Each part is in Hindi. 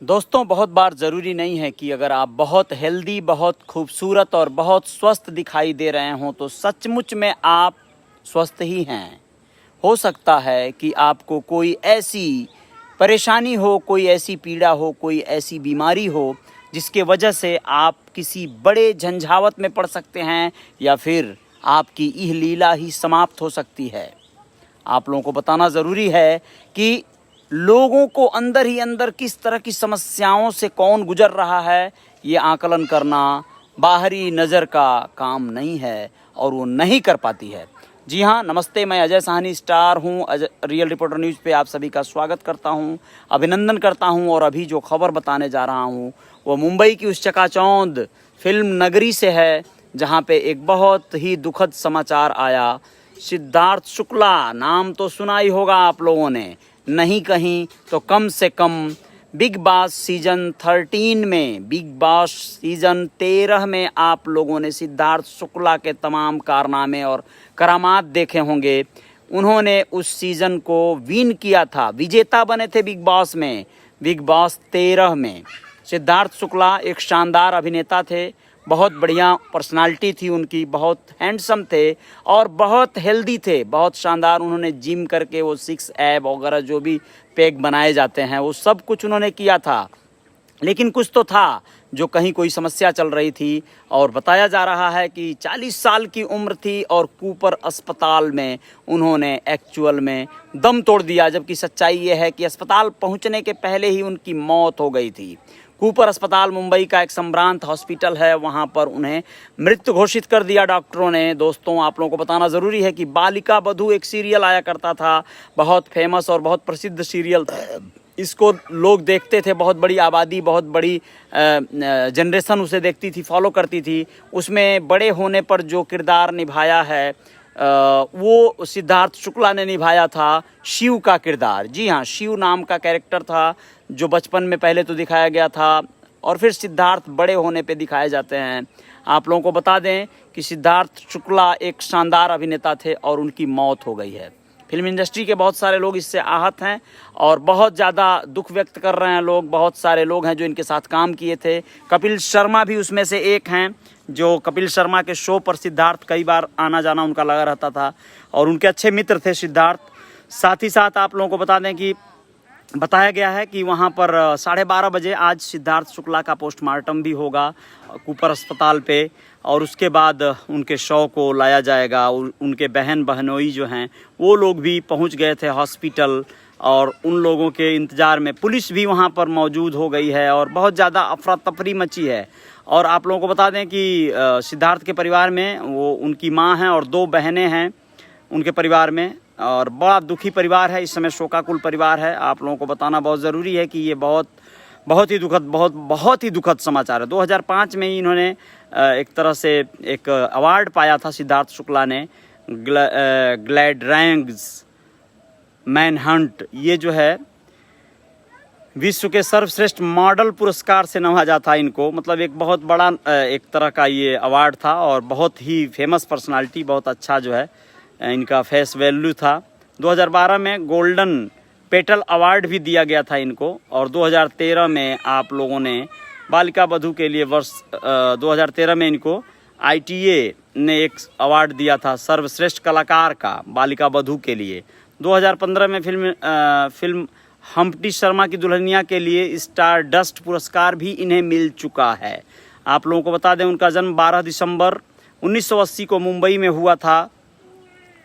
दोस्तों, बहुत बार ज़रूरी नहीं है कि अगर आप बहुत हेल्दी, बहुत खूबसूरत और बहुत स्वस्थ दिखाई दे रहे हों तो सचमुच में आप स्वस्थ ही हैं। हो सकता है कि आपको कोई ऐसी परेशानी हो, कोई ऐसी पीड़ा हो, कोई ऐसी बीमारी हो जिसके वजह से आप किसी बड़े झंझावत में पड़ सकते हैं या फिर आपकी यह लीला ही समाप्त हो सकती है। आप लोगों को बताना ज़रूरी है कि लोगों को अंदर ही अंदर किस तरह की समस्याओं से कौन गुजर रहा है, ये आकलन करना बाहरी नज़र का काम नहीं है और वो नहीं कर पाती है। जी हाँ, नमस्ते, मैं अजय साहनी स्टार हूँ। रियल रिपोर्टर न्यूज़ पे आप सभी का स्वागत करता हूँ, अभिनंदन करता हूँ। और अभी जो खबर बताने जा रहा हूँ वो मुंबई की उस चकाचौंध फिल्म नगरी से है, जहाँ पे एक बहुत ही दुखद समाचार आया। सिद्धार्थ शुक्ला, नाम तो सुना ही होगा आप लोगों ने, नहीं कहीं तो कम से कम बिग बॉस सीज़न 13 में, बिग बॉस सीज़न 13 में आप लोगों ने सिद्धार्थ शुक्ला के तमाम कारनामे और करामात देखे होंगे। उन्होंने उस सीज़न को विन किया था, विजेता बने थे बिग बॉस में, बिग बॉस 13 में। सिद्धार्थ शुक्ला एक शानदार अभिनेता थे, बहुत बढ़िया पर्सनालिटी थी उनकी, बहुत हैंडसम थे और बहुत हेल्दी थे, बहुत शानदार। उन्होंने जिम करके वो 6 एब वगैरह जो भी पैक बनाए जाते हैं वो सब कुछ उन्होंने किया था। लेकिन कुछ तो था जो कहीं कोई समस्या चल रही थी और बताया जा रहा है कि 40 साल की उम्र थी और कूपर अस्पताल में उन्होंने एक्चुअल में दम तोड़ दिया, जबकि सच्चाई ये है कि अस्पताल पहुंचने के पहले ही उनकी मौत हो गई थी। कूपर अस्पताल मुंबई का एक संभ्रांत हॉस्पिटल है, वहां पर उन्हें मृत घोषित कर दिया डॉक्टरों ने। दोस्तों, आप लोगों को बताना ज़रूरी है कि बालिका बधू एक सीरियल आया करता था, बहुत फेमस और बहुत प्रसिद्ध सीरियल था। इसको लोग देखते थे, बहुत बड़ी आबादी, बहुत बड़ी जनरेशन उसे देखती थी, फॉलो करती थी। उसमें बड़े होने पर जो किरदार निभाया है वो सिद्धार्थ शुक्ला ने निभाया था, शिव का किरदार। जी हाँ, शिव नाम का कैरेक्टर था जो बचपन में पहले तो दिखाया गया था और फिर सिद्धार्थ बड़े होने पे दिखाए जाते हैं। आप लोगों को बता दें कि सिद्धार्थ शुक्ला एक शानदार अभिनेता थे और उनकी मौत हो गई है। फिल्म इंडस्ट्री के बहुत सारे लोग इससे आहत हैं और बहुत ज़्यादा दुख व्यक्त कर रहे हैं लोग। बहुत सारे लोग हैं जो इनके साथ काम किए थे। कपिल शर्मा भी उसमें से एक हैं, जो कपिल शर्मा के शो पर सिद्धार्थ कई बार आना जाना उनका लगा रहता था और उनके अच्छे मित्र थे सिद्धार्थ। साथ ही साथ आप लोगों को बता दें कि बताया गया है कि वहाँ पर 12:30 बजे आज सिद्धार्थ शुक्ला का पोस्टमार्टम भी होगा कूपर अस्पताल पे और उसके बाद उनके शव को लाया जाएगा। उनके बहन बहनोई जो हैं वो लोग भी पहुँच गए थे हॉस्पिटल और उन लोगों के इंतज़ार में पुलिस भी वहाँ पर मौजूद हो गई है और बहुत ज़्यादा अफरा तफरी मची है। और आप लोगों को बता दें कि सिद्धार्थ के परिवार में वो उनकी माँ हैं और 2 बहनें हैं उनके परिवार में और बड़ा दुखी परिवार है, इस समय शोकाकुल परिवार है। आप लोगों को बताना बहुत ज़रूरी है कि ये बहुत ही दुखद समाचार है। 2005 में ही इन्होंने एक तरह से एक अवार्ड पाया था सिद्धार्थ शुक्ला ने, ग्लैड रैंक्स मैन हंट, ये जो है विश्व के सर्वश्रेष्ठ मॉडल पुरस्कार से नवाजा था इनको। मतलब एक बहुत बड़ा एक तरह का ये अवार्ड था और बहुत ही फेमस पर्सनालिटी, बहुत अच्छा जो है इनका फेस वैल्यू था। 2012 में गोल्डन पेटल अवार्ड भी दिया गया था इनको और 2013 में आप लोगों ने बालिका बधू के लिए वर्ष 2013 में इनको ITA ने एक अवार्ड दिया था सर्वश्रेष्ठ कलाकार का बालिका बधू के लिए। 2015 में फिल्म हम्प्टी शर्मा की दुल्हनिया के लिए स्टार डस्ट पुरस्कार भी इन्हें मिल चुका है। आप लोगों को बता दें उनका जन्म 12 दिसंबर 1980 को मुंबई में हुआ था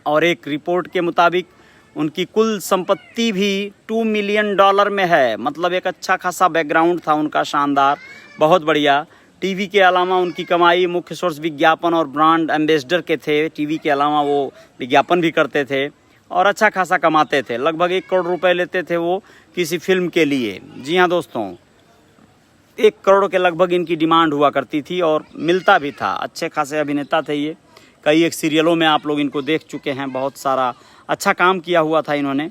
और एक रिपोर्ट के मुताबिक उनकी कुल संपत्ति भी $2 मिलियन में है। मतलब एक अच्छा खासा बैकग्राउंड था उनका, शानदार, बहुत बढ़िया। टीवी के अलावा उनकी कमाई मुख्य सोर्स विज्ञापन और ब्रांड एम्बेसडर के थे। टीवी के अलावा वो विज्ञापन भी करते थे और अच्छा खासा कमाते थे। लगभग 1 करोड़ रुपए लेते थे वो किसी फिल्म के लिए। जी हाँ दोस्तों, 1 करोड़ के लगभग इनकी डिमांड हुआ करती थी और मिलता भी था। अच्छे खासे अभिनेता थे ये, कई एक सीरियलों में आप लोग इनको देख चुके हैं, बहुत सारा अच्छा काम किया हुआ था इन्होंने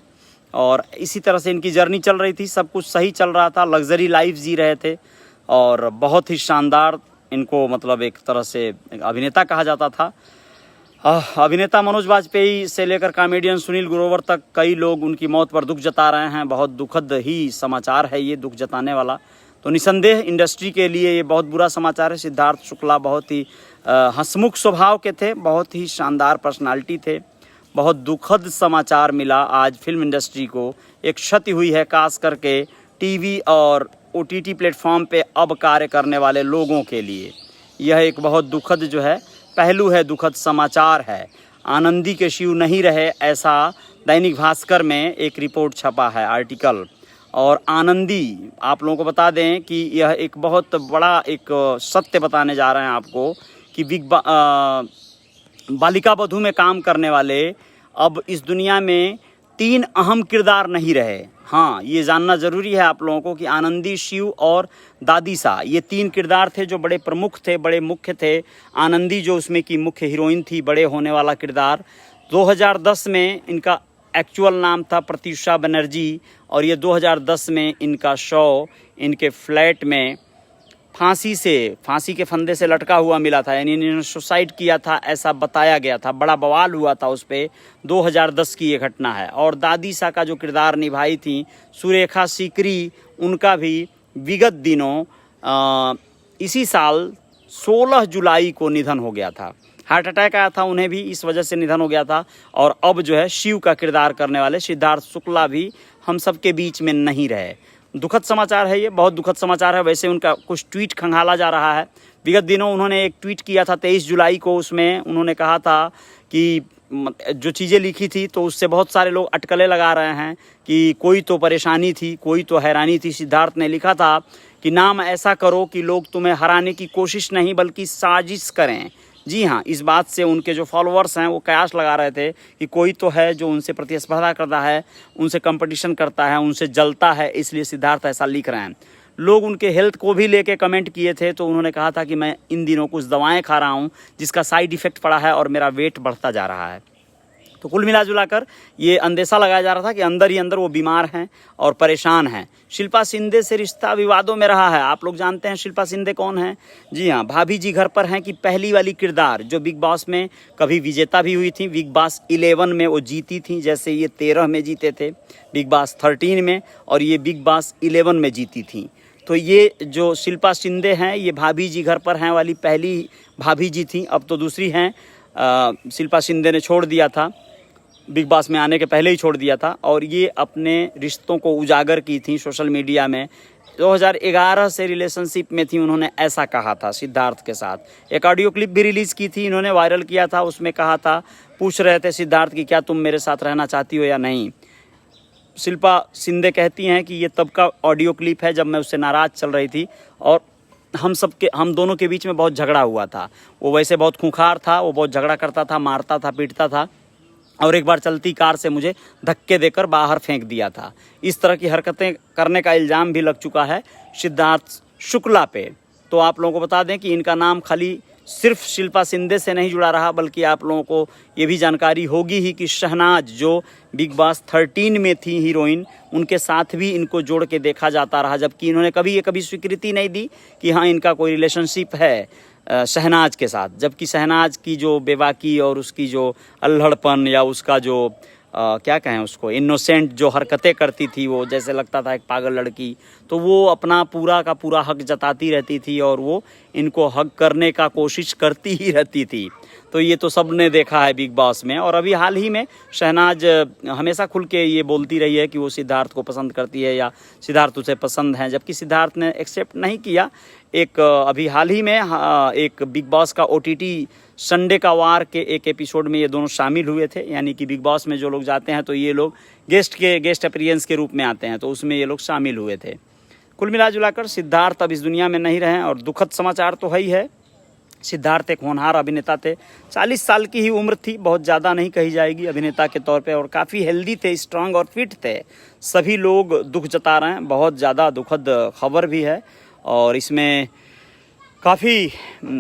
और इसी तरह से इनकी जर्नी चल रही थी। सब कुछ सही चल रहा था, लग्जरी लाइफ जी रहे थे और बहुत ही शानदार इनको मतलब एक तरह से अभिनेता कहा जाता था। अभिनेता मनोज वाजपेयी से लेकर कॉमेडियन सुनील ग्रोवर तक कई लोग उनकी मौत पर दुख जता रहे हैं। बहुत दुखद ही समाचार है ये, दुख जताने वाला। तो निसंदेह इंडस्ट्री के लिए ये बहुत बुरा समाचार है। सिद्धार्थ शुक्ला बहुत ही हंसमुख स्वभाव के थे, बहुत ही शानदार पर्सनालिटी थे। बहुत दुखद समाचार मिला आज फिल्म इंडस्ट्री को। एक क्षति हुई है खास करके टीवी और OTT प्लेटफॉर्म पे अब कार्य करने वाले लोगों के लिए। यह एक बहुत दुखद जो है पहलू है, दुखद समाचार है। आनंदी के शिव नहीं रहे, ऐसा दैनिक भास्कर में एक रिपोर्ट छपा है, आर्टिकल। और आनंदी, आप लोगों को बता दें कि यह एक बहुत बड़ा एक सत्य बताने जा रहे हैं आपको कि बालिका बधू में काम करने वाले अब इस दुनिया में 3 अहम किरदार नहीं रहे। हाँ, ये जानना ज़रूरी है आप लोगों को कि आनंदी, शिव और दादी सा, ये 3 किरदार थे जो बड़े प्रमुख थे, बड़े मुख्य थे। आनंदी जो उसमें की मुख्य हीरोइन थी, बड़े होने वाला किरदार। 2010 में इनका एक्चुअल नाम था प्रत्यूषा बनर्जी, और ये 2010 में इनका शव इनके फ्लैट में फांसी के फंदे से लटका हुआ मिला था, यानी इन्होंने सुसाइड किया था ऐसा बताया गया था। बड़ा बवाल हुआ था उस पर। 2010 की ये घटना है। और दादी सा का जो किरदार निभाई थी सुरेखा सीकरी, उनका भी विगत दिनों इसी साल 16 जुलाई को निधन हो गया था। हार्ट अटैक आया था उन्हें भी, इस वजह से निधन हो गया था। और अब जो है शिव का किरदार करने वाले सिद्धार्थ शुक्ला भी हम सबके बीच में नहीं रहे। दुखद समाचार है ये, बहुत दुखद समाचार है। वैसे उनका कुछ ट्वीट खंगाला जा रहा है। विगत दिनों उन्होंने एक ट्वीट किया था 23 जुलाई को। उसमें उन्होंने कहा था कि जो चीज़ें लिखी थी तो उससे बहुत सारे लोग अटकलें लगा रहे हैं कि कोई तो परेशानी थी, कोई तो हैरानी थी। सिद्धार्थ ने लिखा था कि नाम ऐसा करो कि लोग तुम्हें हराने की कोशिश नहीं बल्कि साजिश करें। जी हाँ, इस बात से उनके जो फॉलोअर्स हैं वो कयास लगा रहे थे कि कोई तो है जो उनसे प्रतिस्पर्धा करता है, उनसे कंपटीशन करता है, उनसे जलता है, इसलिए सिद्धार्थ ऐसा लिख रहे हैं। लोग उनके हेल्थ को भी लेके कमेंट किए थे, तो उन्होंने कहा था कि मैं इन दिनों कुछ दवाएं खा रहा हूं जिसका साइड इफ़ेक्ट पड़ा है और मेरा वेट बढ़ता जा रहा है। तो कुल मिला जुला कर ये अंदेशा लगाया जा रहा था कि अंदर ही अंदर वो बीमार हैं और परेशान हैं। शिल्पा शिंदे से रिश्ता विवादों में रहा है। आप लोग जानते हैं शिल्पा शिंदे कौन है? जी हाँ, भाभी जी घर पर हैं कि पहली वाली किरदार जो बिग बॉस में कभी विजेता भी हुई थी। बिग बॉस 11 में वो जीती थी, जैसे ये 13 में जीते थे, बिग बॉस 13 में, और ये बिग बॉस 11 में जीती थी। तो ये जो शिल्पा शिंदे हैं ये भाभी जी घर पर हैं वाली पहली भाभी जी थी। अब तो दूसरी हैं। शिल्पा शिंदे ने छोड़ दिया था, बिग बॉस में आने के पहले ही छोड़ दिया था, और ये अपने रिश्तों को उजागर की थी सोशल मीडिया में। 2011 से रिलेशनशिप में थी, उन्होंने ऐसा कहा था सिद्धार्थ के साथ। एक ऑडियो क्लिप भी रिलीज़ की थी, इन्होंने वायरल किया था। उसमें कहा था, पूछ रहे थे सिद्धार्थ कि क्या तुम मेरे साथ रहना चाहती हो या नहीं। शिल्पा शिंदे कहती हैं कि ये तब का ऑडियो क्लिप है जब मैं उससे नाराज़ चल रही थी और हम दोनों के बीच में बहुत झगड़ा हुआ था। वो वैसे बहुत खूंखार था, वो बहुत झगड़ा करता था, मारता था, पीटता था, और एक बार चलती कार से मुझे धक्के देकर बाहर फेंक दिया था। इस तरह की हरकतें करने का इल्ज़ाम भी लग चुका है सिद्धार्थ शुक्ला पे। तो आप लोगों को बता दें कि इनका नाम खाली सिर्फ शिल्पा शिंदे से नहीं जुड़ा रहा, बल्कि आप लोगों को ये भी जानकारी होगी ही कि शहनाज जो बिग बॉस 13 में थी हीरोइन, उनके साथ भी इनको जोड़ के देखा जाता रहा, जबकि इन्होंने कभी स्वीकृति नहीं दी कि हाँ इनका कोई रिलेशनशिप है शहनाज के साथ। जबकि शहनाज की जो बेबाकी और उसकी जो अल्हड़पन या उसका जो क्या कहें उसको, इनोसेंट जो हरकतें करती थी, वो जैसे लगता था एक पागल लड़की, तो वो अपना पूरा का पूरा हक जताती रहती थी और वो इनको हक करने का कोशिश करती ही रहती थी। तो ये तो सब ने देखा है बिग बॉस में। और अभी हाल ही में शहनाज हमेशा खुल के ये बोलती रही है कि वो सिद्धार्थ को पसंद करती है या सिद्धार्थ उसे पसंद है, जबकि सिद्धार्थ ने एक्सेप्ट नहीं किया। एक अभी हाल ही में एक बिग बॉस का OTT संडे का वार के एक एपिसोड में ये दोनों शामिल हुए थे। यानी कि बिग बॉस में जो लोग जाते हैं तो ये लोग गेस्ट अपीयरेंस के रूप में आते हैं, तो उसमें ये लोग शामिल हुए थे। कुल मिला जुलाकर सिद्धार्थ अब इस दुनिया में नहीं रहे और दुखद समाचार तो है ही है। सिद्धार्थ एक होनहार अभिनेता थे, 40 साल की ही उम्र थी, बहुत ज़्यादा नहीं कही जाएगी अभिनेता के तौर पे, और काफ़ी हेल्दी थे, स्ट्रांग और फिट थे। सभी लोग दुख जता रहे हैं, बहुत ज़्यादा दुखद खबर भी है और इसमें काफ़ी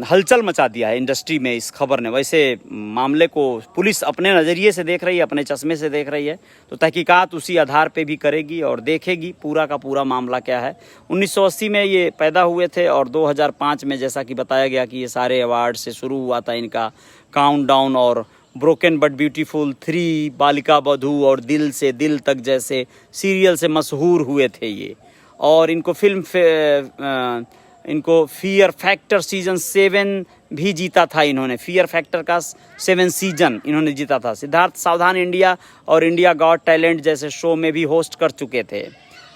हलचल मचा दिया है इंडस्ट्री में इस खबर ने। वैसे मामले को पुलिस अपने नज़रिए से देख रही है, अपने चश्मे से देख रही है, तो तहकीकात उसी आधार पे भी करेगी और देखेगी पूरा का पूरा मामला क्या है। 1980 में ये पैदा हुए थे और 2005 में जैसा कि बताया गया कि ये सारे अवार्ड से शुरू हुआ था इनका काउंटडाउन और broken but beautiful, 3, Balika Vadhu और दिल से दिल तक जैसे सीरियल से मशहूर हुए थे ये। और इनको इनको फियर फैक्टर सीजन 7 भी जीता था इन्होंने। फियर फैक्टर का 7 सीजन इन्होंने जीता था। सिद्धार्थ सावधान इंडिया और इंडिया गॉट टैलेंट जैसे शो में भी होस्ट कर चुके थे।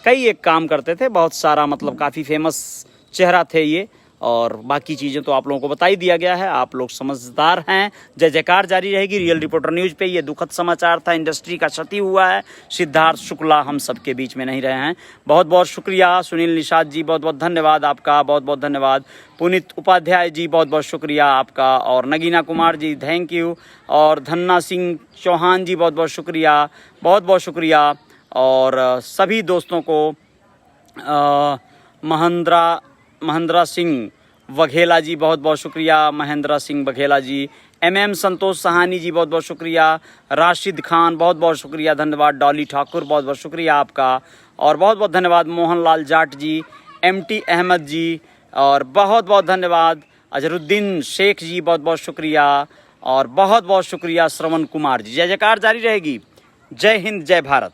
कई एक काम करते थे, बहुत सारा, मतलब काफ़ी फेमस चेहरा थे ये। और बाकी चीज़ें तो आप लोगों को बता ही दिया गया है, आप लोग समझदार हैं। जय जयकार जारी रहेगी। रियल रिपोर्टर न्यूज़ पे ये दुखद समाचार था, इंडस्ट्री का क्षति हुआ है। सिद्धार्थ शुक्ला हम सबके बीच में नहीं रहे हैं। बहुत बहुत शुक्रिया सुनील निषाद जी, बहुत बहुत धन्यवाद आपका, बहुत बहुत धन्यवाद। पुनीत उपाध्याय जी, बहुत बहुत शुक्रिया आपका। और नगीना कुमार जी, थैंक यू। और धन्ना सिंह चौहान जी, बहुत बहुत शुक्रिया, बहुत बहुत शुक्रिया। और सभी दोस्तों को महेंद्रा सिंह वघेला जी, बहुत बहुत शुक्रिया। महेंद्र सिंह वघेला जी। MM संतोष सहानी जी, बहुत बहुत शुक्रिया। राशिद खान, बहुत बहुत शुक्रिया, धन्यवाद। डॉली ठाकुर, बहुत बहुत शुक्रिया आपका। और बहुत बहुत धन्यवाद मोहनलाल जाट जी, MT अहमद जी, और बहुत बहुत धन्यवाद अजरुद्दीन शेख जी, बहुत बहुत शुक्रिया। और बहुत बहुत शुक्रिया श्रवण कुमार जी। जय जयकार जारी रहेगी। जय हिंद, जय भारत।